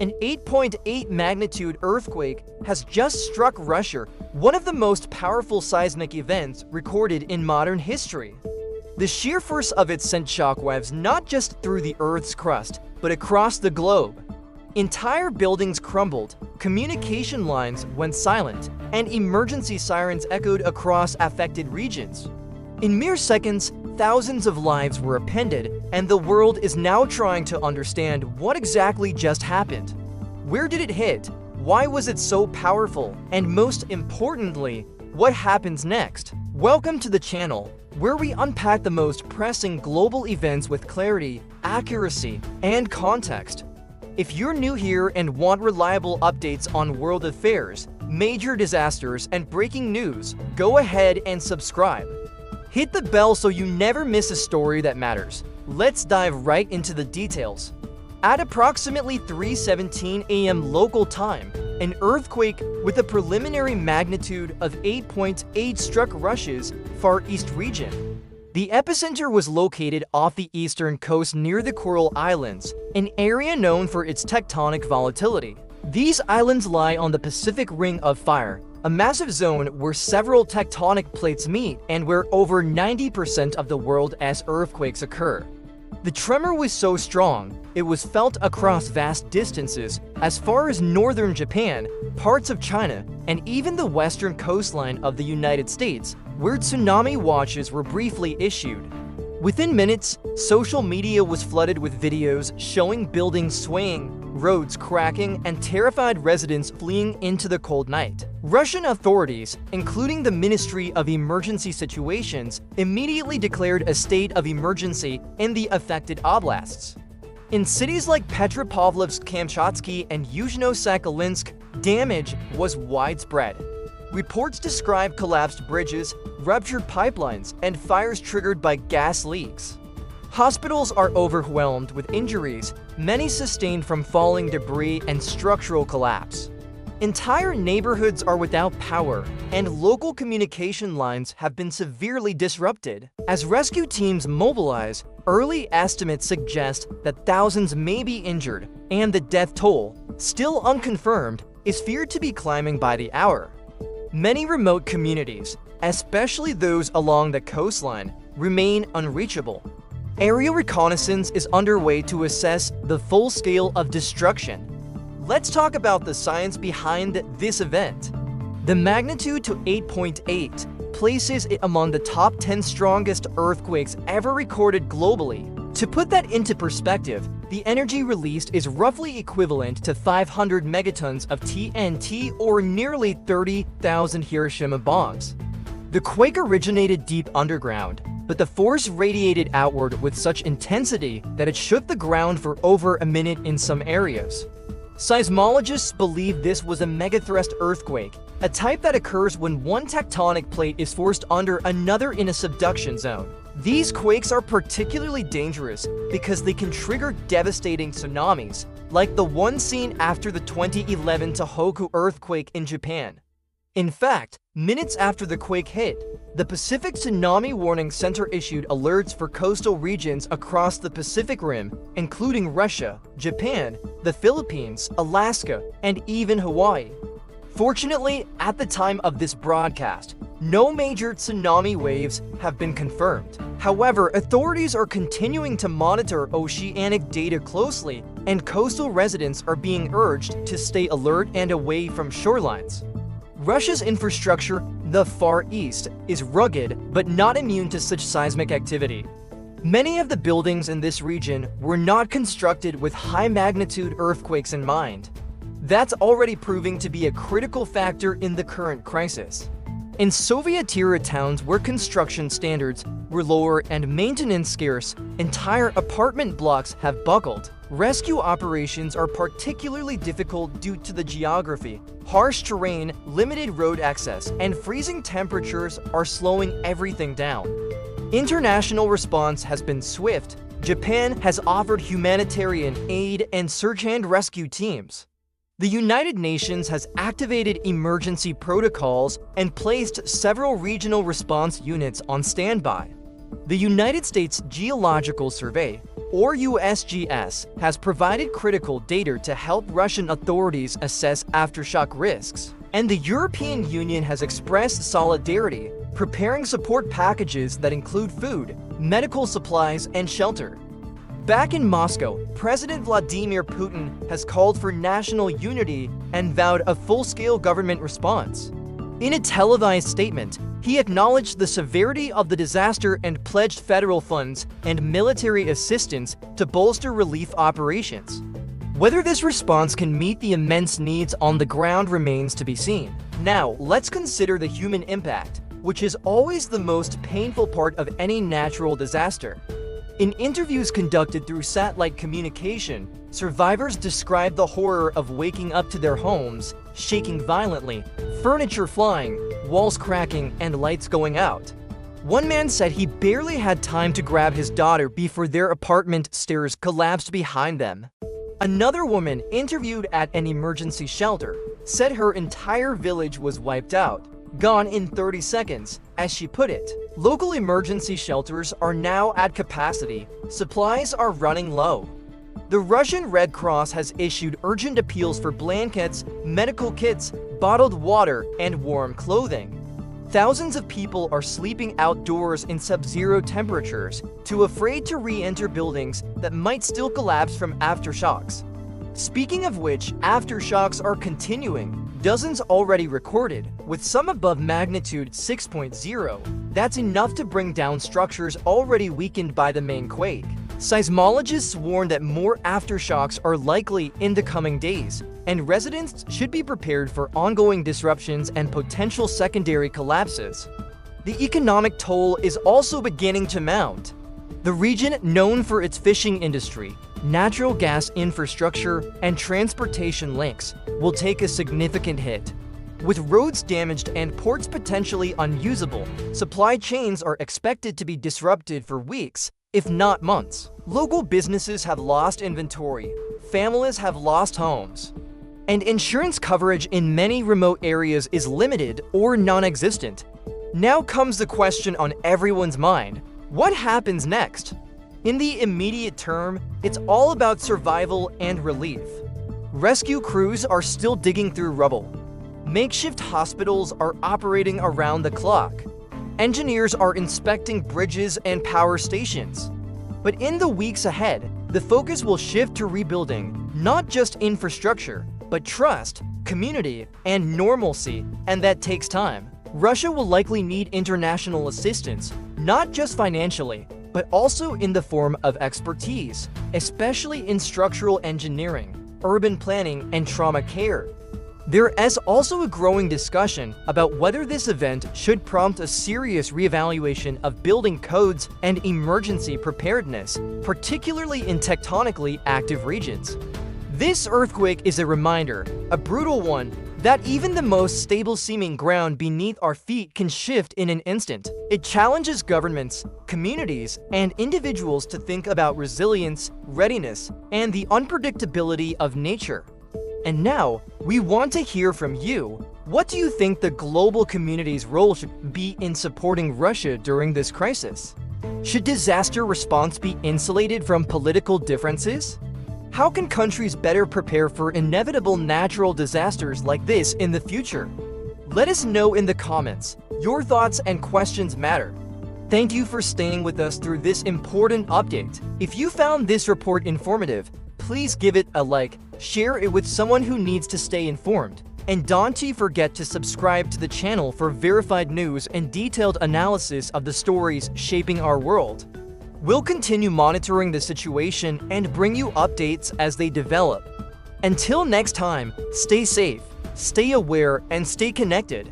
An 8.8 magnitude earthquake has just struck Russia, one of the most powerful seismic events recorded in modern history. The sheer force of it sent shockwaves not just through the Earth's crust, but across the globe. Entire buildings crumbled, communication lines went silent, and emergency sirens echoed across affected regions. In mere seconds, thousands of lives were upended, and the world is now trying to understand what exactly just happened. Where did it hit? Why was it so powerful? And most importantly, what happens next? Welcome to the channel, where we unpack the most pressing global events with clarity, accuracy, and context. If you're new here and want reliable updates on world affairs, major disasters, and breaking news, go ahead and subscribe. Hit the bell so you never miss a story that matters. Let's dive right into the details. At approximately 3:17 a.m. local time, an earthquake with a preliminary magnitude of 8.8 struck Russia's Far East region. The epicenter was located off the eastern coast near the Coral Islands, an area known for its tectonic volatility. These islands lie on the Pacific Ring of Fire, a massive zone where several tectonic plates meet and where over 90% of the world's earthquakes occur. The tremor was so strong, it was felt across vast distances, as far as northern Japan, parts of China, and even the western coastline of the United States, where tsunami watches were briefly issued. Within minutes, social media was flooded with videos showing buildings swaying, roads cracking, and terrified residents fleeing into the cold night. Russian authorities, including the Ministry of Emergency Situations, immediately declared a state of emergency in the affected oblasts. In cities like Petropavlovsk-Kamchatsky and Yuzhno-Sakhalinsk, damage was widespread. Reports describe collapsed bridges, ruptured pipelines, and fires triggered by gas leaks. Hospitals are overwhelmed with injuries, many sustained from falling debris and structural collapse. Entire neighborhoods are without power, and local communication lines have been severely disrupted. As rescue teams mobilize, early estimates suggest that thousands may be injured, and the death toll, still unconfirmed, is feared to be climbing by the hour. Many remote communities, especially those along the coastline, remain unreachable. Aerial reconnaissance is underway to assess the full scale of destruction. Let's talk about the science behind this event. The magnitude to 8.8 places it among the top 10 strongest earthquakes ever recorded globally. To put that into perspective, the energy released is roughly equivalent to 500 megatons of TNT or nearly 30,000 Hiroshima bombs. The quake originated deep underground, but the force radiated outward with such intensity that it shook the ground for over a minute in some areas. Seismologists believe this was a megathrust earthquake, a type that occurs when one tectonic plate is forced under another in a subduction zone. These quakes are particularly dangerous because they can trigger devastating tsunamis, like the one seen after the 2011 Tohoku earthquake in Japan. In fact, minutes after the quake hit, the Pacific Tsunami Warning Center issued alerts for coastal regions across the Pacific Rim, including Russia, Japan, the Philippines, Alaska, and even Hawaii. Fortunately, at the time of this broadcast, no major tsunami waves have been confirmed. However, authorities are continuing to monitor oceanic data closely, and coastal residents are being urged to stay alert and away from shorelines. Russia's infrastructure, the Far East, is rugged but not immune to such seismic activity. Many of the buildings in this region were not constructed with high-magnitude earthquakes in mind. That's already proving to be a critical factor in the current crisis. In Soviet-era towns where construction standards were lower and maintenance scarce, entire apartment blocks have buckled. Rescue operations are particularly difficult due to the geography. Harsh terrain, limited road access, and freezing temperatures are slowing everything down. International response has been swift. Japan has offered humanitarian aid and search and rescue teams. The United Nations has activated emergency protocols and placed several regional response units on standby. The United States Geological Survey, or USGS, has provided critical data to help Russian authorities assess aftershock risks. And the European Union has expressed solidarity, preparing support packages that include food, medical supplies, and shelter. Back in Moscow, President Vladimir Putin has called for national unity and vowed a full-scale government response. In a televised statement, he acknowledged the severity of the disaster and pledged federal funds and military assistance to bolster relief operations. Whether this response can meet the immense needs on the ground remains to be seen. Now, let's consider the human impact, which is always the most painful part of any natural disaster. In interviews conducted through satellite communication, survivors described the horror of waking up to their homes shaking violently, furniture flying, walls cracking, and lights going out. One man said he barely had time to grab his daughter before their apartment stairs collapsed behind them. Another woman interviewed at an emergency shelter said her entire village was wiped out, gone in 30 seconds, as she put it. Local emergency shelters are now at capacity. Supplies are running low. The Russian Red Cross has issued urgent appeals for blankets, medical kits, bottled water, and warm clothing. Thousands of people are sleeping outdoors in sub-zero temperatures, too afraid to re-enter buildings that might still collapse from aftershocks. Speaking of which, aftershocks are continuing. Dozens already recorded, with some above magnitude 6.0. That's enough to bring down structures already weakened by the main quake. Seismologists warn that more aftershocks are likely in the coming days, and residents should be prepared for ongoing disruptions and potential secondary collapses. The economic toll is also beginning to mount. The region, known for its fishing industry, natural gas infrastructure, and transportation links, will take a significant hit. With roads damaged and ports potentially unusable, supply chains are expected to be disrupted for weeks, if not months. Local businesses have lost inventory, families have lost homes, and insurance coverage in many remote areas is limited or non-existent. Now comes the question on everyone's mind: what happens next? In the immediate term, it's all about survival and relief. Rescue crews are still digging through rubble. Makeshift hospitals are operating around the clock. Engineers are inspecting bridges and power stations. But in the weeks ahead, the focus will shift to rebuilding not just infrastructure, but trust, community, and normalcy, and that takes time. Russia will likely need international assistance, not just financially, but also in the form of expertise, especially in structural engineering, urban planning, and trauma care. There is also a growing discussion about whether this event should prompt a serious reevaluation of building codes and emergency preparedness, particularly in tectonically active regions. This earthquake is a reminder, a brutal one, that even the most stable-seeming ground beneath our feet can shift in an instant. It challenges governments, communities, and individuals to think about resilience, readiness, and the unpredictability of nature. And now, we want to hear from you. What do you think the global community's role should be in supporting Russia during this crisis? Should disaster response be insulated from political differences? How can countries better prepare for inevitable natural disasters like this in the future? Let us know in the comments. Your thoughts and questions matter. Thank you for staying with us through this important update. If you found this report informative, please give it a like, share it with someone who needs to stay informed, and don't forget to subscribe to the channel for verified news and detailed analysis of the stories shaping our world. We'll continue monitoring the situation and bring you updates as they develop. Until next time, stay safe, stay aware, and stay connected.